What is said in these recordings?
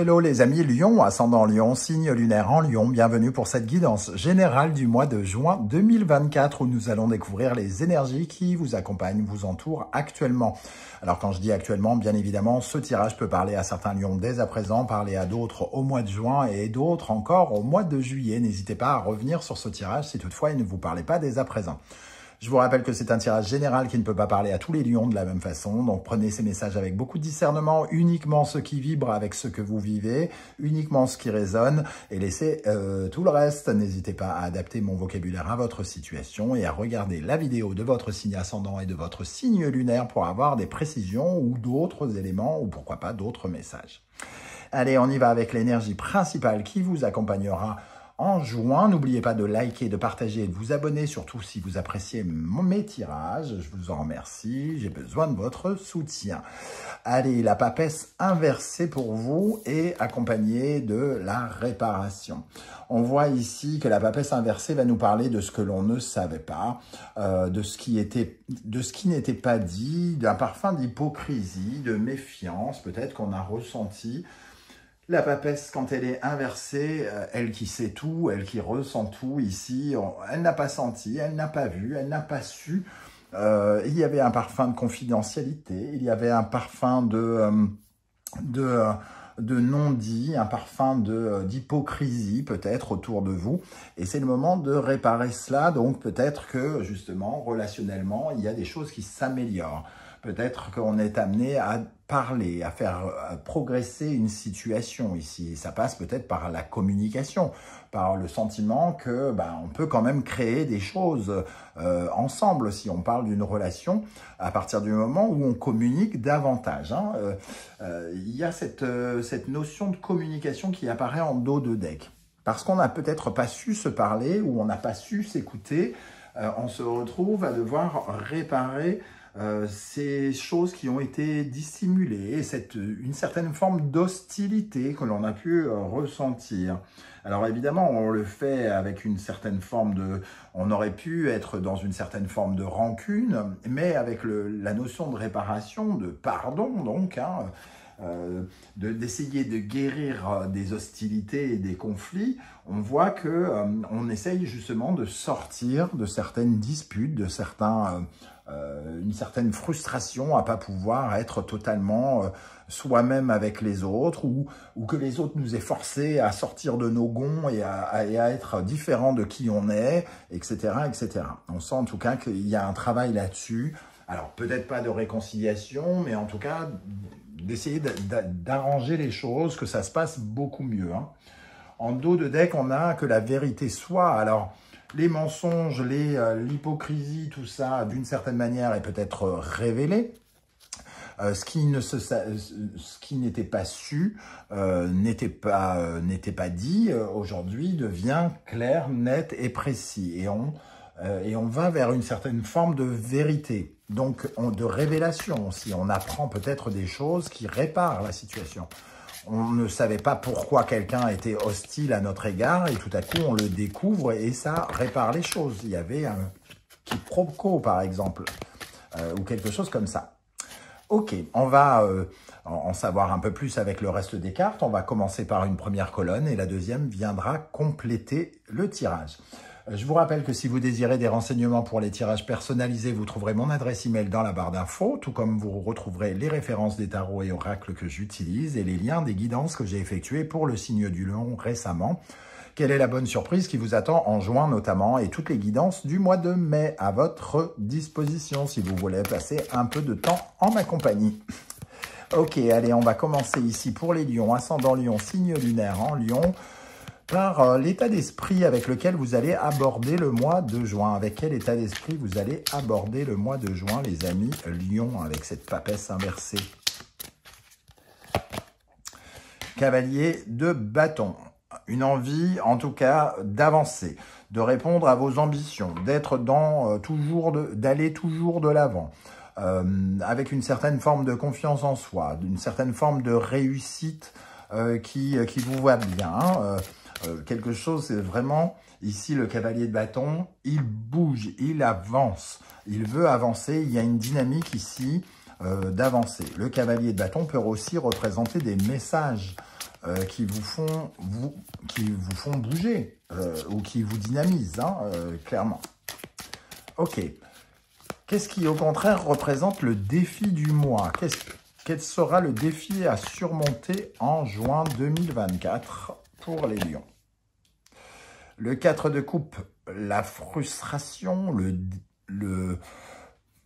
hello les amis Lion, ascendant Lion, signe lunaire en Lion, bienvenue pour cette guidance générale du mois de juin 2024 où nous allons découvrir les énergies qui vous accompagnent, vous entourent actuellement. Alors quand je dis actuellement, bien évidemment, ce tirage peut parler à certains Lions dès à présent, parler à d'autres au mois de juin et d'autres encore au mois de juillet. N'hésitez pas à revenir sur ce tirage si toutefois il ne vous parlait pas dès à présent. Je vous rappelle que c'est un tirage général qui ne peut pas parler à tous les lions de la même façon. Donc prenez ces messages avec beaucoup de discernement, uniquement ce qui vibre avec ce que vous vivez, uniquement ce qui résonne et laissez tout le reste. N'hésitez pas à adapter mon vocabulaire à votre situation et à regarder la vidéo de votre signe ascendant et de votre signe lunaire pour avoir des précisions ou d'autres éléments ou pourquoi pas d'autres messages. Allez, on y va avec l'énergie principale qui vous accompagnera en juin. N'oubliez pas de liker, de partager et de vous abonner, surtout si vous appréciez mes tirages. Je vous en remercie, j'ai besoin de votre soutien. Allez, la papesse inversée pour vous est accompagnée de la réparation. On voit ici que la papesse inversée va nous parler de ce que l'on ne savait pas, de ce qui n'était pas dit, d'un parfum d'hypocrisie, de méfiance, peut-être qu'on a ressenti. La papesse, quand elle est inversée, elle qui sait tout, elle qui ressent tout, ici, elle n'a pas senti, elle n'a pas vu, elle n'a pas su. Il y avait un parfum de confidentialité, il y avait un parfum de non-dit, un parfum d'hypocrisie peut-être autour de vous. Et c'est le moment de réparer cela, donc peut-être que justement, relationnellement, il y a des choses qui s'améliorent. Peut-être qu'on est amené à parler, à faire progresser une situation ici. Ça passe peut-être par la communication, par le sentiment que on peut quand même créer des choses ensemble si on parle d'une relation à partir du moment où on communique davantage. Il y a cette notion de communication qui apparaît en dos de deck. Parce qu'on n'a peut-être pas su se parler ou on n'a pas su s'écouter, on se retrouve à devoir réparer ces choses qui ont été dissimulées, une certaine forme d'hostilité que l'on a pu ressentir. Alors évidemment, on le fait avec une certaine forme de... On aurait pu être dans une certaine forme de rancune, mais avec la notion de réparation, de pardon donc, d'essayer de guérir des hostilités et des conflits, on voit que on essaye justement de sortir de certaines disputes, de une certaine frustration à pas pouvoir être totalement soi-même avec les autres ou que les autres nous aient forcés à sortir de nos gonds et à être différents de qui on est, etc., etc. On sent en tout cas qu'il y a un travail là-dessus. Alors peut-être pas de réconciliation, mais en tout cas d'essayer d'arranger les choses, que ça se passe beaucoup mieux. En dos de deck, on a que la vérité soit. Alors, les mensonges, l'hypocrisie, tout ça, d'une certaine manière, est peut-être révélé. Ce qui n'était pas su, n'était pas dit, aujourd'hui devient clair, net et précis. Et on va vers une certaine forme de vérité, donc de révélation aussi. On apprend peut-être des choses qui réparent la situation. On ne savait pas pourquoi quelqu'un était hostile à notre égard et tout à coup on le découvre et ça répare les choses. Il y avait un quiproquo par exemple, ou quelque chose comme ça. Ok, on va en savoir un peu plus avec le reste des cartes. On va commencer par une première colonne et la deuxième viendra compléter le tirage. Je vous rappelle que si vous désirez des renseignements pour les tirages personnalisés, vous trouverez mon adresse email dans la barre d'infos, tout comme vous retrouverez les références des tarots et oracles que j'utilise et les liens des guidances que j'ai effectuées pour le signe du Lion récemment. Quelle est la bonne surprise qui vous attend en juin notamment et toutes les guidances du mois de mai à votre disposition si vous voulez passer un peu de temps en ma compagnie. Ok, allez, on va commencer ici pour les lions, ascendant Lion, signe lunaire en Lion, par l'état d'esprit avec lequel vous allez aborder le mois de juin. Avec quel état d'esprit vous allez aborder le mois de juin, les amis Lion, avec cette papesse inversée. Cavalier de bâton. Une envie, en tout cas, d'avancer, de répondre à vos ambitions, d'être d'aller toujours de l'avant, avec une certaine forme de confiance en soi, d'une certaine forme de réussite qui vous va bien. Quelque chose, c'est vraiment, ici, le cavalier de bâton, il bouge, il avance, il veut avancer, il y a une dynamique ici d'avancer. Le cavalier de bâton peut aussi représenter des messages qui vous font bouger ou qui vous dynamisent, hein, clairement. Ok. Qu'est-ce qui, au contraire, représente le défi du mois? Quel sera le défi à surmonter en juin 2024 pour les lions? Le 4 de coupe, la frustration,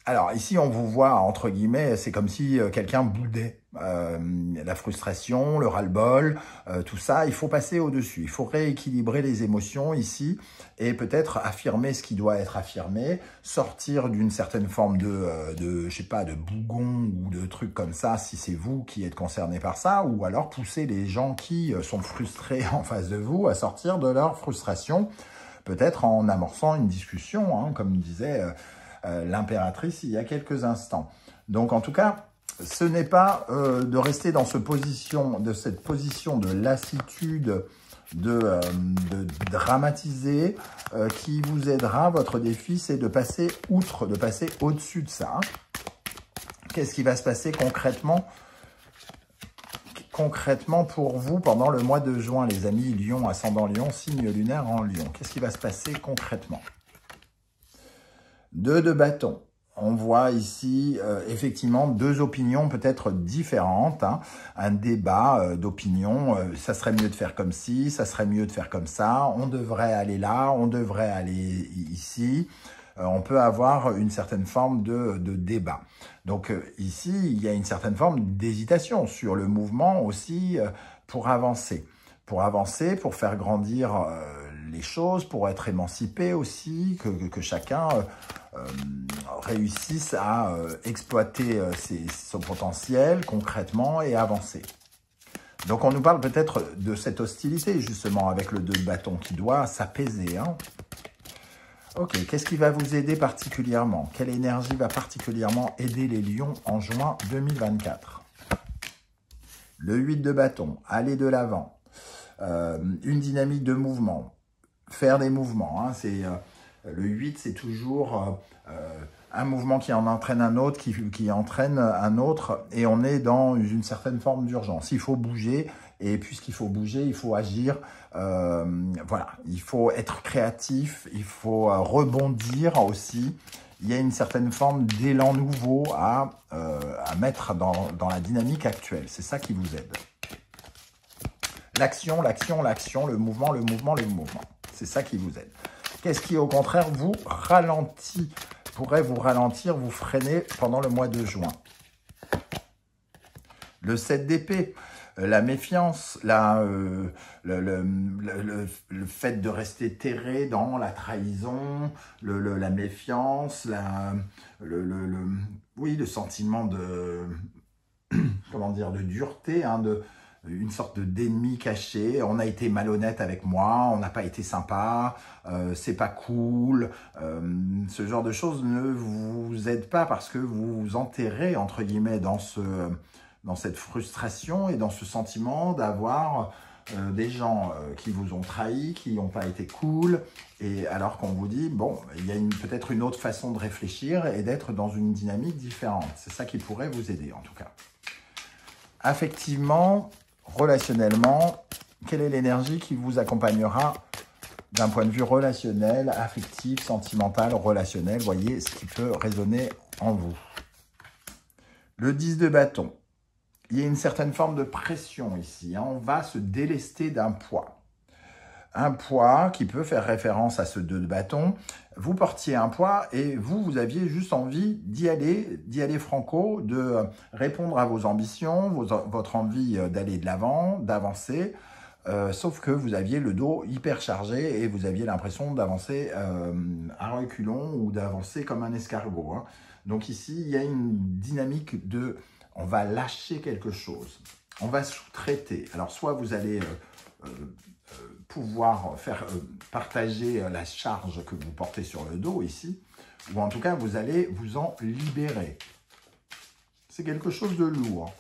Alors ici, on vous voit, entre guillemets, c'est comme si quelqu'un boudait. La frustration, le ras-le-bol, tout ça, il faut passer au-dessus. Il faut rééquilibrer les émotions ici et peut-être affirmer ce qui doit être affirmé, sortir d'une certaine forme je sais pas, de bougon ou de trucs comme ça, si c'est vous qui êtes concerné par ça, ou alors pousser les gens qui sont frustrés en face de vous à sortir de leur frustration, peut-être en amorçant une discussion, hein, comme disait l'impératrice il y a quelques instants. Donc en tout cas, ce n'est pas de rester dans cette position de lassitude, de dramatiser qui vous aidera. Votre défi, c'est de passer outre, de passer au-dessus de ça. Qu'est-ce qui va se passer concrètement pour vous pendant le mois de juin, les amis Lion, ascendant Lion, signe lunaire en Lion? Qu'est-ce qui va se passer concrètement? 2 de bâton. On voit ici effectivement 2 opinions peut-être différentes, hein. Un débat d'opinions, ça serait mieux de faire comme ci, ça serait mieux de faire comme ça, on devrait aller là, on devrait aller ici. On peut avoir une certaine forme de débat. Donc ici, il y a une certaine forme d'hésitation sur le mouvement aussi pour avancer. Pour faire grandir les choses, pour être émancipé aussi, que chacun réussisse à exploiter son potentiel concrètement et avancer. Donc on nous parle peut-être de cette hostilité justement avec le 2 de bâton qui doit s'apaiser, hein. Ok, qu'est-ce qui va vous aider particulièrement? Quelle énergie va particulièrement aider les lions en juin 2024? Le 8 de bâton, aller de l'avant. Une dynamique de mouvement, faire des mouvements, hein, le 8, c'est toujours un mouvement qui en entraîne un autre, qui entraîne un autre, et on est dans une certaine forme d'urgence. Il faut bouger, et puisqu'il faut bouger, il faut agir. Voilà, il faut être créatif, il faut rebondir aussi. Il y a une certaine forme d'élan nouveau à mettre dans la dynamique actuelle. C'est ça qui vous aide. L'action, l'action, l'action, le mouvement, le mouvement, le mouvement. C'est ça qui vous aide. Qu'est-ce qui, au contraire, vous ralentit, pourrait vous ralentir, vous freiner pendant le mois de juin? Le 7 d'épée, la méfiance, le fait de rester terré dans la trahison, la méfiance, oui, le sentiment de, comment dire, de dureté, hein, une sorte d'ennemi caché. On a été malhonnête avec moi, on n'a pas été sympa, c'est pas cool. Ce genre de choses ne vous aide pas parce que vous vous enterrez, entre guillemets, dans cette frustration et dans ce sentiment d'avoir des gens qui vous ont trahi, qui n'ont pas été cool, et alors qu'on vous dit, bon, il y a peut-être une autre façon de réfléchir et d'être dans une dynamique différente. C'est ça qui pourrait vous aider, en tout cas. Affectivement, relationnellement, quelle est l'énergie qui vous accompagnera d'un point de vue relationnel, affectif, sentimental, relationnel? Voyez ce qui peut résonner en vous. Le 10 de bâton. Il y a une certaine forme de pression ici, hein. On va se délester d'un poids. Un poids qui peut faire référence à ce 2 de bâton. Vous portiez un poids et vous aviez juste envie d'y aller franco, de répondre à vos ambitions, votre envie d'aller de l'avant, d'avancer. Sauf que vous aviez le dos hyper chargé et vous aviez l'impression d'avancer à reculons ou d'avancer comme un escargot, hein. Donc ici, il y a une dynamique de... On va lâcher quelque chose. On va sous-traiter. Alors, soit vous allez pouvoir faire partager la charge que vous portez sur le dos ici, ou en tout cas, vous allez vous en libérer. C'est quelque chose de lourd,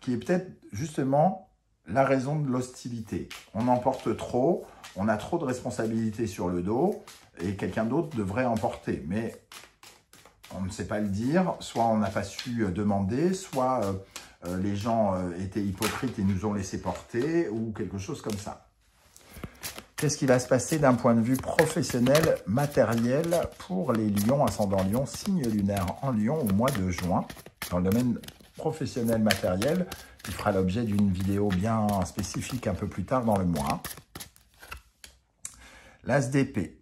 qui est peut-être justement la raison de l'hostilité. On en porte trop, on a trop de responsabilités sur le dos, et quelqu'un d'autre devrait en porter. Mais on ne sait pas le dire, soit on n'a pas su demander, soit les gens étaient hypocrites et nous ont laissé porter, ou quelque chose comme ça. Qu'est-ce qui va se passer d'un point de vue professionnel, matériel, pour les lions, ascendant lion, signe lunaire en lion au mois de juin, dans le domaine professionnel matériel, qui fera l'objet d'une vidéo bien spécifique un peu plus tard dans le mois. L'as d'épée.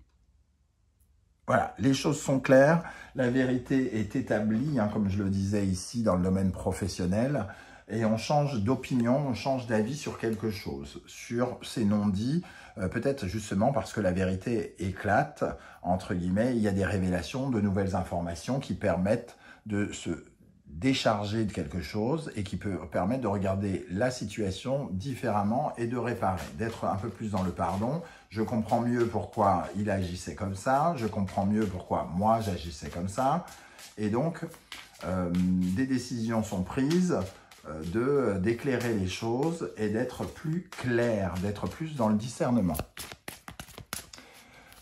Voilà, les choses sont claires, la vérité est établie, hein, comme je le disais ici, dans le domaine professionnel, et on change d'opinion, on change d'avis sur quelque chose, sur ces non-dits, peut-être justement parce que la vérité éclate, entre guillemets, il y a des révélations, de nouvelles informations qui permettent de se décharger de quelque chose et qui peut permettre de regarder la situation différemment et de réparer, d'être un peu plus dans le pardon. Je comprends mieux pourquoi il agissait comme ça, je comprends mieux pourquoi moi j'agissais comme ça, et donc des décisions sont prises d'éclairer les choses et d'être plus clair, d'être plus dans le discernement.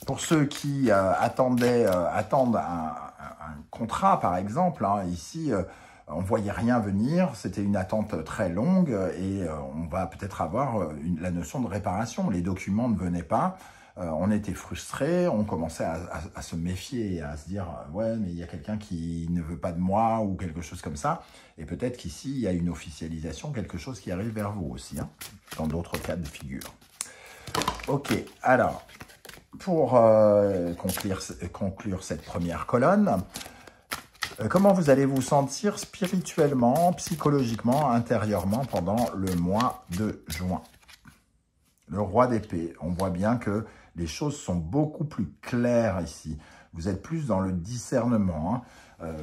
Pour ceux qui attendent un contrat, par exemple, hein, ici, on ne voyait rien venir, c'était une attente très longue et on va peut-être avoir la notion de réparation. Les documents ne venaient pas, on était frustrés, on commençait à se méfier, à se dire « ouais, mais il y a quelqu'un qui ne veut pas de moi » ou quelque chose comme ça. Et peut-être qu'ici, il y a une officialisation, quelque chose qui arrive vers vous aussi, hein, dans d'autres cas de figure. Ok, alors, pour conclure cette première colonne, comment vous allez vous sentir spirituellement, psychologiquement, intérieurement pendant le mois de juin? Le roi d'épée, on voit bien que les choses sont beaucoup plus claires ici. Vous êtes plus dans le discernement. Hein.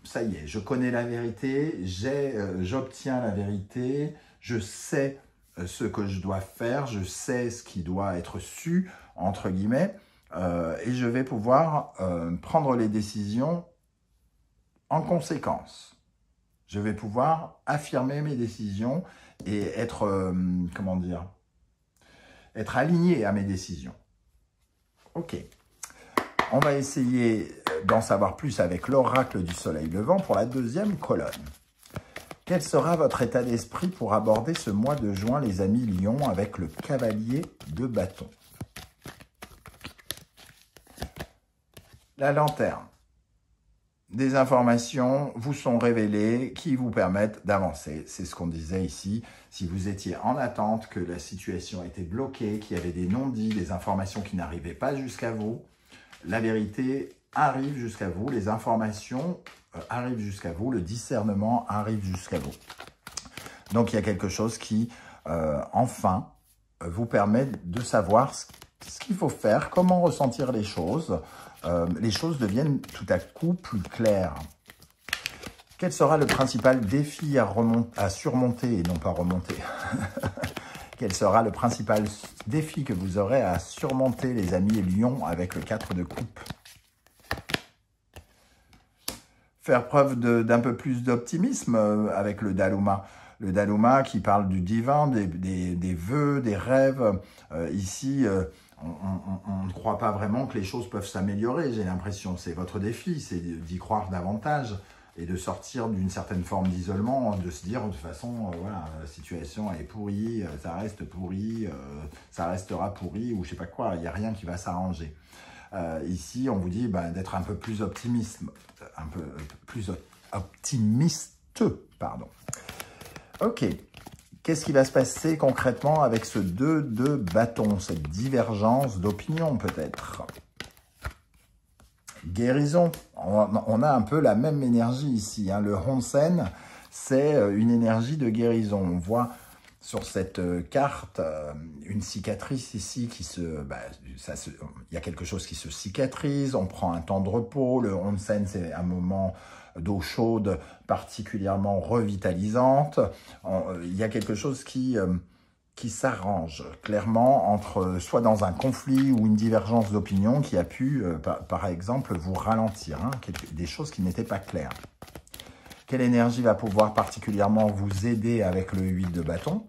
Ça y est, je connais la vérité, j'obtiens la vérité, je sais ce que je dois faire, je sais ce qui doit être su, entre guillemets, et je vais pouvoir prendre les décisions en conséquence. Je vais pouvoir affirmer mes décisions et être, comment dire, être aligné à mes décisions. Ok. On va essayer d'en savoir plus avec l'oracle du soleil levant pour la deuxième colonne. Quel sera votre état d'esprit pour aborder ce mois de juin, les amis lions, avec le cavalier de bâton? La lanterne. Des informations vous sont révélées qui vous permettent d'avancer. C'est ce qu'on disait ici. Si vous étiez en attente, que la situation était bloquée, qu'il y avait des non-dits, des informations qui n'arrivaient pas jusqu'à vous, la vérité arrive jusqu'à vous, les informations arrivent jusqu'à vous, le discernement arrive jusqu'à vous. Donc il y a quelque chose qui, enfin, vous permet de savoir ce qu'il faut faire, comment ressentir les choses. Les choses deviennent tout à coup plus claires. Quel sera le principal défi à surmonter, et non pas remonter? Quel sera le principal défi que vous aurez à surmonter, les amis lions, avec le 4 de coupe? Faire preuve d'un peu plus d'optimisme avec le Daluma. Le Daluma qui parle du divin, des vœux, des rêves. Ici, on ne croit pas vraiment que les choses peuvent s'améliorer, j'ai l'impression. C'est votre défi, c'est d'y croire davantage et de sortir d'une certaine forme d'isolement, de se dire de toute façon, voilà, la situation est pourrie, ça reste pourri, ça restera pourri, ou je sais pas quoi, il n'y a rien qui va s'arranger. Ici, on vous dit d'être un peu plus optimiste, pardon. Ok. Qu'est-ce qui va se passer concrètement avec ce 2 de bâton, cette divergence d'opinion peut-être? Guérison, on a un peu la même énergie ici. Hein. Le Honsen, c'est une énergie de guérison. On voit sur cette carte une cicatrice ici qui il y a quelque chose qui se cicatrise, on prend un temps de repos. Le Honsen, c'est un moment d'eau chaude particulièrement revitalisante. Il y a quelque chose qui s'arrange clairement entre soit dans un conflit ou une divergence d'opinion qui a pu, par exemple, vous ralentir, hein, des choses qui n'étaient pas claires. Quelle énergie va pouvoir particulièrement vous aider avec le 8 de bâton?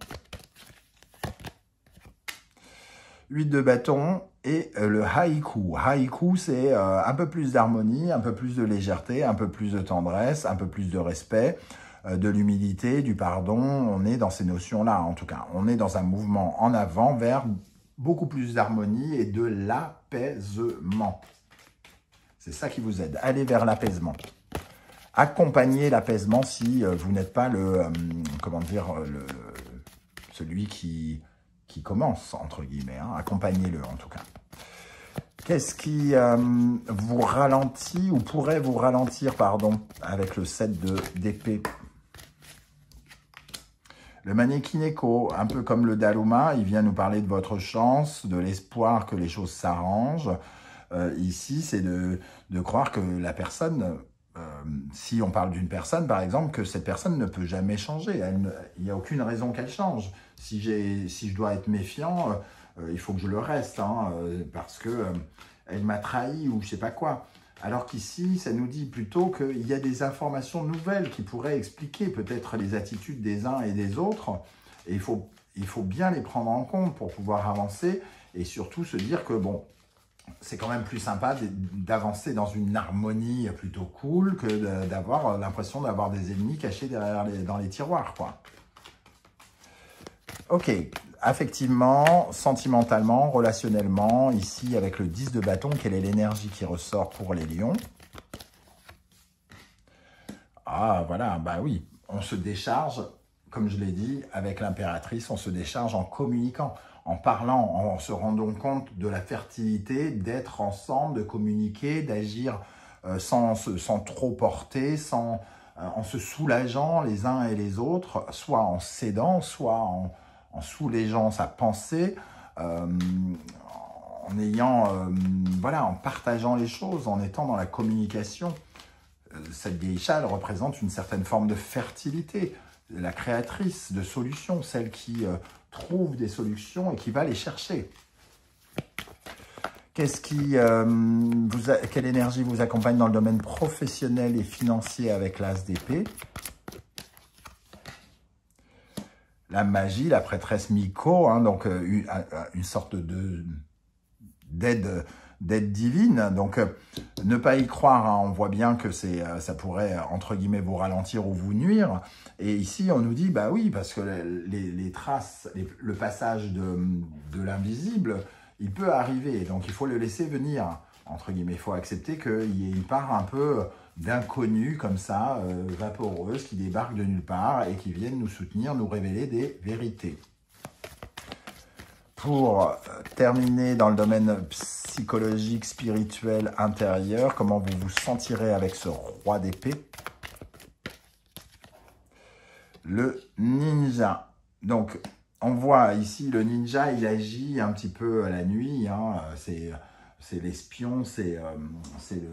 8 de bâton, et le haïku. Haïku, c'est un peu plus d'harmonie, un peu plus de légèreté, un peu plus de tendresse, un peu plus de respect, de l'humilité, du pardon. On est dans ces notions-là, en tout cas. On est dans un mouvement en avant vers beaucoup plus d'harmonie et de l'apaisement. C'est ça qui vous aide. Allez vers l'apaisement. Accompagnez l'apaisement si vous n'êtes pas celui qui commence, entre guillemets. Hein. Accompagnez-le, en tout cas. Qu'est-ce qui vous ralentit ou pourrait vous ralentir, pardon, avec le 7 d'épée? Le Manekineko, un peu comme le Daluma, il vient nous parler de votre chance, de l'espoir que les choses s'arrangent. Ici, c'est de croire que la personne, si on parle d'une personne, par exemple, que cette personne ne peut jamais changer. Il n'y a aucune raison qu'elle change. Si je dois être méfiant, il faut que je le reste, hein, parce que elle m'a trahi ou je sais pas quoi. Alors qu'ici, ça nous dit plutôt qu'il y a des informations nouvelles qui pourraient expliquer peut-être les attitudes des uns et des autres. Et il faut bien les prendre en compte pour pouvoir avancer et surtout se dire que, bon, c'est quand même plus sympa d'avancer dans une harmonie plutôt cool que d'avoir l'impression d'avoir des ennemis cachés dans les tiroirs, quoi. Ok, affectivement, sentimentalement, relationnellement, ici avec le 10 de bâton, quelle est l'énergie qui ressort pour les lions? Ah, voilà, bah oui, on se décharge, comme je l'ai dit, avec l'impératrice, on se décharge en communiquant, en parlant, en se rendant compte de la fertilité d'être ensemble, de communiquer, d'agir sans trop porter, en se soulageant les uns et les autres, soit en s'aidant, soit en soulageant sa pensée, en partageant les choses, en étant dans la communication. Cette geisha, elle représente une certaine forme de fertilité, la créatrice de solutions, celle qui trouve des solutions et qui va les chercher. Quelle énergie vous accompagne dans le domaine professionnel et financier avec l'as d'épée? La magie, la prêtresse Miko, hein, donc une sorte d'aide divine. Donc, ne pas y croire, hein, on voit bien que ça pourrait, entre guillemets, vous ralentir ou vous nuire. Et ici, on nous dit, bah oui, parce que les traces, le passage de l'invisible, il peut arriver. Donc, il faut le laisser venir, entre guillemets. Il faut accepter qu'il y ait une part un peu d'inconnus comme ça, vaporeuses, qui débarquent de nulle part et qui viennent nous soutenir, nous révéler des vérités. Pour terminer dans le domaine psychologique, spirituel, intérieur, comment vous vous sentirez avec ce roi d'épée? Le ninja. Donc, on voit ici le ninja, il agit un petit peu à la nuit, hein, c'est l'espion, c'est le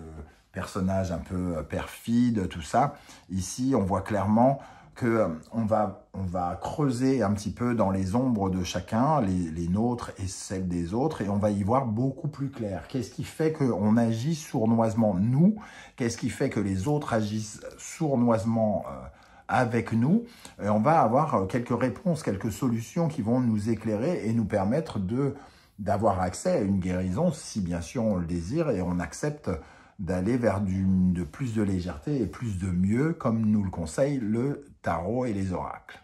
personnage un peu perfide, tout ça. Ici, on voit clairement qu'on va creuser un petit peu dans les ombres de chacun, les nôtres et celles des autres, et on va y voir beaucoup plus clair. Qu'est-ce qui fait qu'on agit sournoisement, nous? Qu'est-ce qui fait que les autres agissent sournoisement avec nous? Et on va avoir quelques réponses, quelques solutions qui vont nous éclairer et nous permettre d'avoir accès à une guérison, si bien sûr on le désire et on accepte d'aller vers de plus de légèreté et plus de mieux, comme nous le conseille le tarot et les oracles.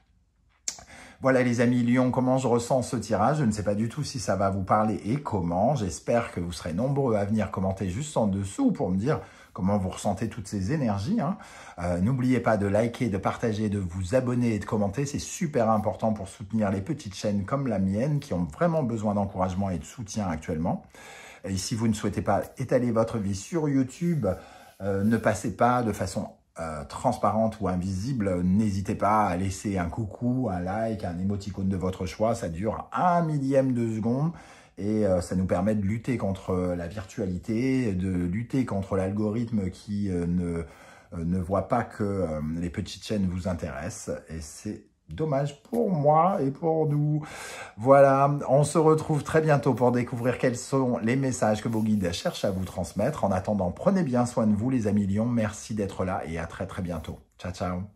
Voilà les amis Lions, comment je ressens ce tirage. Je ne sais pas du tout si ça va vous parler et comment. J'espère que vous serez nombreux à venir commenter juste en dessous pour me dire comment vous ressentez toutes ces énergies. Hein. N'oubliez pas de liker, de partager, de vous abonner et de commenter. C'est super important pour soutenir les petites chaînes comme la mienne qui ont vraiment besoin d'encouragement et de soutien actuellement. Et si vous ne souhaitez pas étaler votre vie sur YouTube, ne passez pas de façon transparente ou invisible. N'hésitez pas à laisser un coucou, un like, un émoticône de votre choix. Ça dure 1/1000 de seconde et ça nous permet de lutter contre la virtualité, de lutter contre l'algorithme qui ne voit pas que les petites chaînes vous intéressent. Et c'est dommage pour moi et pour nous. Voilà, on se retrouve très bientôt pour découvrir quels sont les messages que vos guides cherchent à vous transmettre. En attendant, prenez bien soin de vous les amis Lions. Merci d'être là et à très bientôt. Ciao, ciao.